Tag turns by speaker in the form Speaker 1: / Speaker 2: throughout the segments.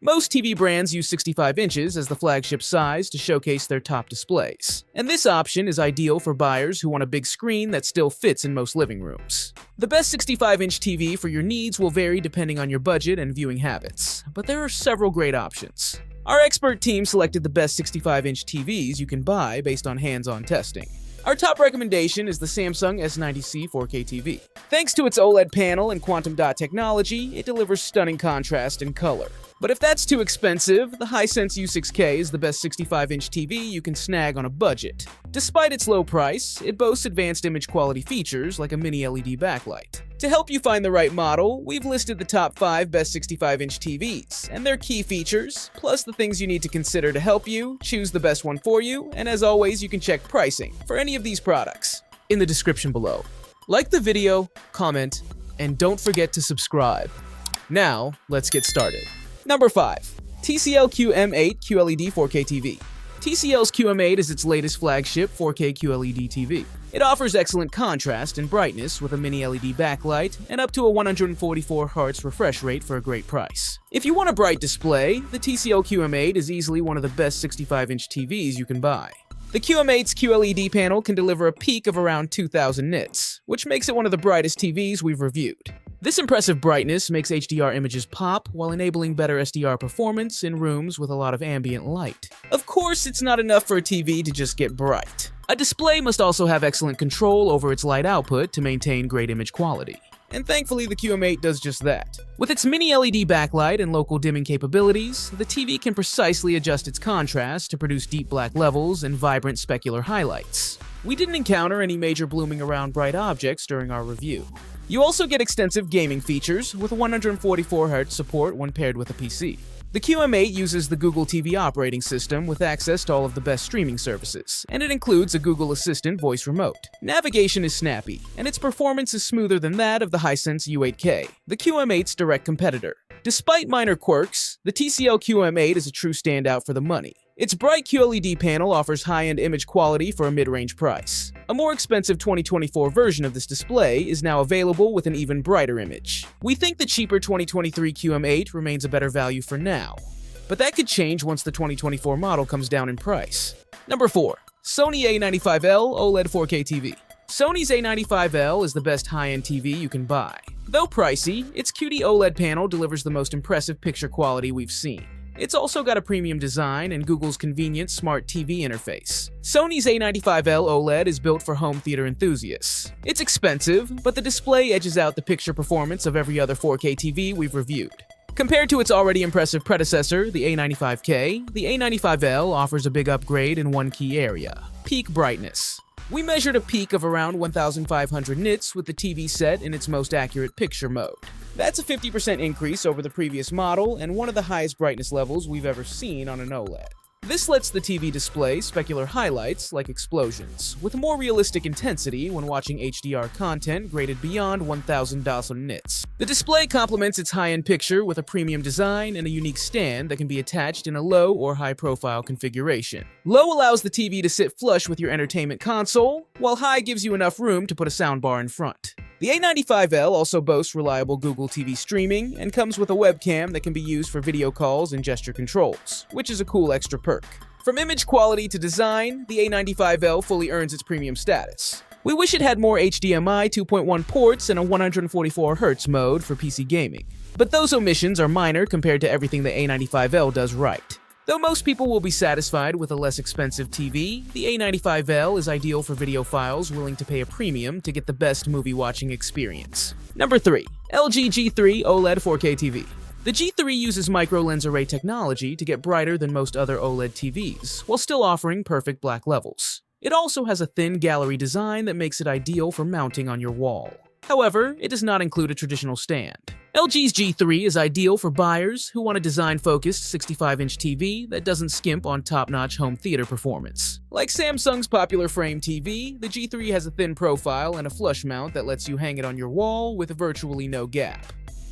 Speaker 1: Most TV brands use 65 inches as the flagship size to showcase their top displays, and this option is ideal for buyers who want a big screen that still fits in most living rooms. The best 65-inch TV for your needs will vary depending on your budget and viewing habits, but there are several great options. Our expert team selected the best 65-inch TVs you can buy based on hands-on testing. Our top recommendation is the Samsung S90C 4K TV. Thanks to its OLED panel and quantum dot technology, it delivers stunning contrast and color. But if that's too expensive, the Hisense U6K is the best 65-inch TV you can snag on a budget. Despite its low price, it boasts advanced image quality features like a mini LED backlight. To help you find the right model, we've listed the top 5 best 65-inch TVs and their key features, plus the things you need to consider to help you choose the best one for you, and as always, you can check pricing for any of these products in the description below. Like the video, comment, and don't forget to subscribe. Now, let's get started. Number 5. TCL QM8 QLED 4K TV. TCL's QM8 is its latest flagship 4K QLED TV. It offers excellent contrast and brightness with a mini LED backlight and up to a 144Hz refresh rate for a great price. If you want a bright display, the TCL QM8 is easily one of the best 65-inch TVs you can buy. The QM8's QLED panel can deliver a peak of around 2000 nits, which makes it one of the brightest TVs we've reviewed. This impressive brightness makes HDR images pop while enabling better SDR performance in rooms with a lot of ambient light. Of course, it's not enough for a TV to just get bright. A display must also have excellent control over its light output to maintain great image quality. And thankfully, the QM8 does just that. With its mini LED backlight and local dimming capabilities, the TV can precisely adjust its contrast to produce deep black levels and vibrant specular highlights. We didn't encounter any major blooming around bright objects during our review. You also get extensive gaming features with 144Hz support when paired with a PC. The QM8 uses the Google TV operating system with access to all of the best streaming services, and it includes a Google Assistant voice remote. Navigation is snappy, and its performance is smoother than that of the Hisense U8K, the QM8's direct competitor. Despite minor quirks, the TCL QM8 is a true standout for the money. Its bright QLED panel offers high-end image quality for a mid-range price. A more expensive 2024 version of this display is now available with an even brighter image. We think the cheaper 2023 QM8 remains a better value for now, but that could change once the 2024 model comes down in price. Number 4. Sony A95L OLED 4K TV. Sony's A95L is the best high-end TV you can buy. Though pricey, its QD OLED panel delivers the most impressive picture quality we've seen. It's also got a premium design and Google's convenient smart TV interface. Sony's A95L OLED is built for home theater enthusiasts. It's expensive, but the display edges out the picture performance of every other 4K TV we've reviewed. Compared to its already impressive predecessor, the A95K, the A95L offers a big upgrade in one key area: peak brightness. We measured a peak of around 1,500 nits with the TV set in its most accurate picture mode. That's a 50% increase over the previous model and one of the highest brightness levels we've ever seen on an OLED. This lets the TV display specular highlights like explosions, with more realistic intensity when watching HDR content graded beyond 1000 DOSM nits. The display complements its high-end picture with a premium design and a unique stand that can be attached in a low or high-profile configuration. Low allows the TV to sit flush with your entertainment console, while high gives you enough room to put a soundbar in front. The A95L also boasts reliable Google TV streaming and comes with a webcam that can be used for video calls and gesture controls, which is a cool extra perk. From image quality to design, the A95L fully earns its premium status. We wish it had more HDMI 2.1 ports and a 144Hz mode for PC gaming, but those omissions are minor compared to everything the A95L does right. Though most people will be satisfied with a less expensive TV, the A95L is ideal for videophiles willing to pay a premium to get the best movie watching experience. Number 3. LG G3 OLED 4K TV. The G3 uses micro-lens array technology to get brighter than most other OLED TVs, while still offering perfect black levels. It also has a thin gallery design that makes it ideal for mounting on your wall. However, it does not include a traditional stand. LG's G3 is ideal for buyers who want a design-focused 65-inch TV that doesn't skimp on top-notch home theater performance. Like Samsung's popular Frame TV, the G3 has a thin profile and a flush mount that lets you hang it on your wall with virtually no gap.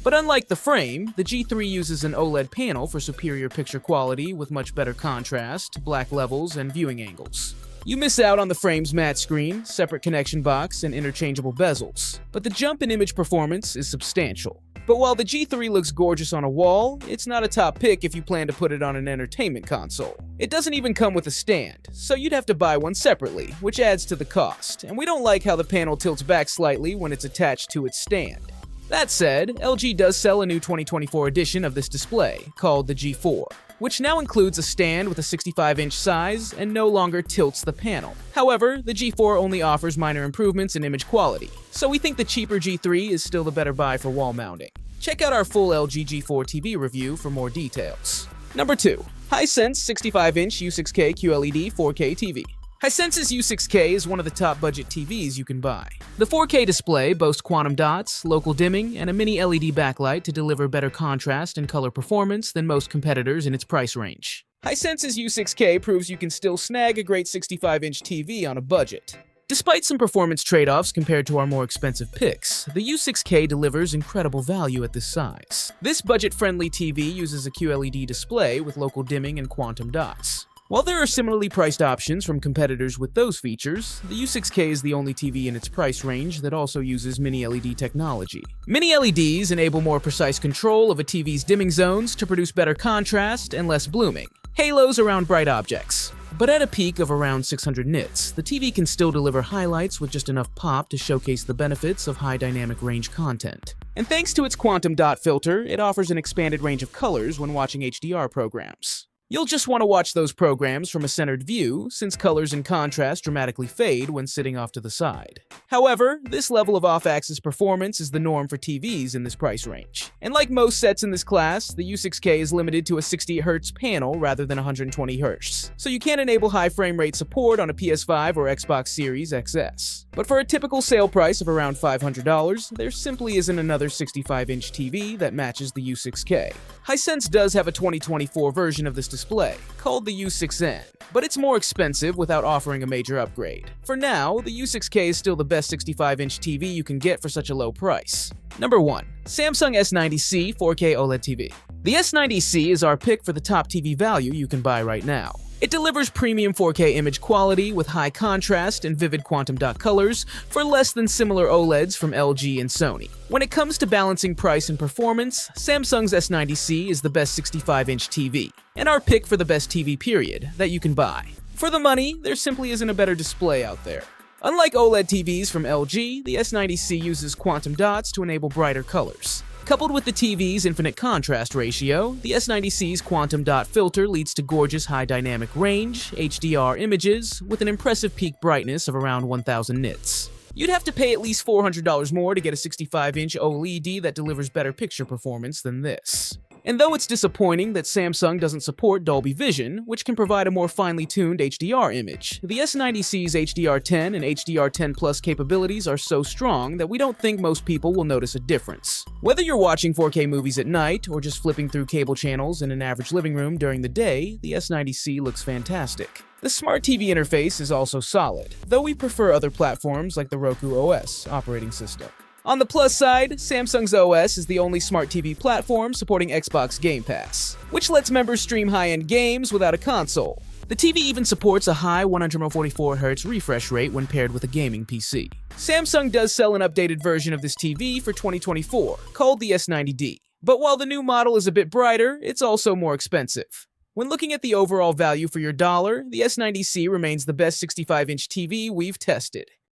Speaker 1: But unlike the Frame, the G3 uses an OLED panel for superior picture quality with much better contrast, black levels, and viewing angles. You miss out on the Frame's matte screen, separate connection box, and interchangeable bezels, but the jump in image performance is substantial. But while the G3 looks gorgeous on a wall, it's not a top pick if you plan to put it on an entertainment console. It doesn't even come with a stand, so you'd have to buy one separately, which adds to the cost, and we don't like how the panel tilts back slightly when it's attached to its stand. That said, LG does sell a new 2024 edition of this display, called the G4, which now includes a stand with a 65-inch size and no longer tilts the panel. However, the G4 only offers minor improvements in image quality, so we think the cheaper G3 is still the better buy for wall mounting. Check out our full LG G4 TV review for more details. Number 2. Hisense 65-inch U6K QLED 4K TV. Hisense's U6K is one of the top budget TVs you can buy. The 4K display boasts quantum dots, local dimming, and a mini LED backlight to deliver better contrast and color performance than most competitors in its price range. Hisense's U6K proves you can still snag a great 65-inch TV on a budget. Despite some performance trade-offs compared to our more expensive picks, the U6K delivers incredible value at this size. This budget-friendly TV uses a QLED display with local dimming and quantum dots. While there are similarly priced options from competitors with those features, the U6K is the only TV in its price range that also uses Mini LED technology. Mini LEDs enable more precise control of a TV's dimming zones to produce better contrast and less blooming, halos around bright objects. But at a peak of around 600 nits, the TV can still deliver highlights with just enough pop to showcase the benefits of high dynamic range content. And thanks to its quantum dot filter, it offers an expanded range of colors when watching HDR programs. You'll just want to watch those programs from a centered view, since colors and contrast dramatically fade when sitting off to the side. However, this level of off-axis performance is the norm for TVs in this price range. And like most sets in this class, the U6K is limited to a 60Hz panel rather than 120Hz, so you can't enable high frame rate support on a PS5 or Xbox Series XS. But for a typical sale price of around $500, there simply isn't another 65-inch TV that matches the U6K. Hisense does have a 2024 version of this display, called the U6N, but it's more expensive without offering a major upgrade. For now, the U6K is still the best 65-inch TV you can get for such a low price. Number 1. Samsung S90C 4K OLED TV. The S90C is our pick for the top TV value you can buy right now. It delivers premium 4K image quality with high contrast and vivid quantum dot colors for less than similar OLEDs from LG and Sony. When it comes to balancing price and performance, Samsung's S90C is the best 65-inch TV, and our pick for the best TV period that you can buy. For the money, there simply isn't a better display out there. Unlike OLED TVs from LG, the S90C uses quantum dots to enable brighter colors. Coupled with the TV's infinite contrast ratio, the S90C's quantum dot filter leads to gorgeous high dynamic range, HDR images, with an impressive peak brightness of around 1000 nits. You'd have to pay at least $400 more to get a 65-inch OLED that delivers better picture performance than this. And though it's disappointing that Samsung doesn't support Dolby Vision, which can provide a more finely tuned HDR image, the S90C's HDR10 and HDR10 Plus capabilities are so strong that we don't think most people will notice a difference. Whether you're watching 4K movies at night or just flipping through cable channels in an average living room during the day, the S90C looks fantastic. The Smart TV interface is also solid, though we prefer other platforms like the Roku OS operating system. On the plus side, Samsung's OS is the only smart TV platform supporting Xbox Game Pass, which lets members stream high-end games without a console. The TV even supports a high 144Hz refresh rate when paired with a gaming PC. Samsung does sell an updated version of this TV for 2024, called the S90D. But while the new model is a bit brighter, it's also more expensive. When looking at the overall value for your dollar, the S90C remains the best 65-inch TV we've tested.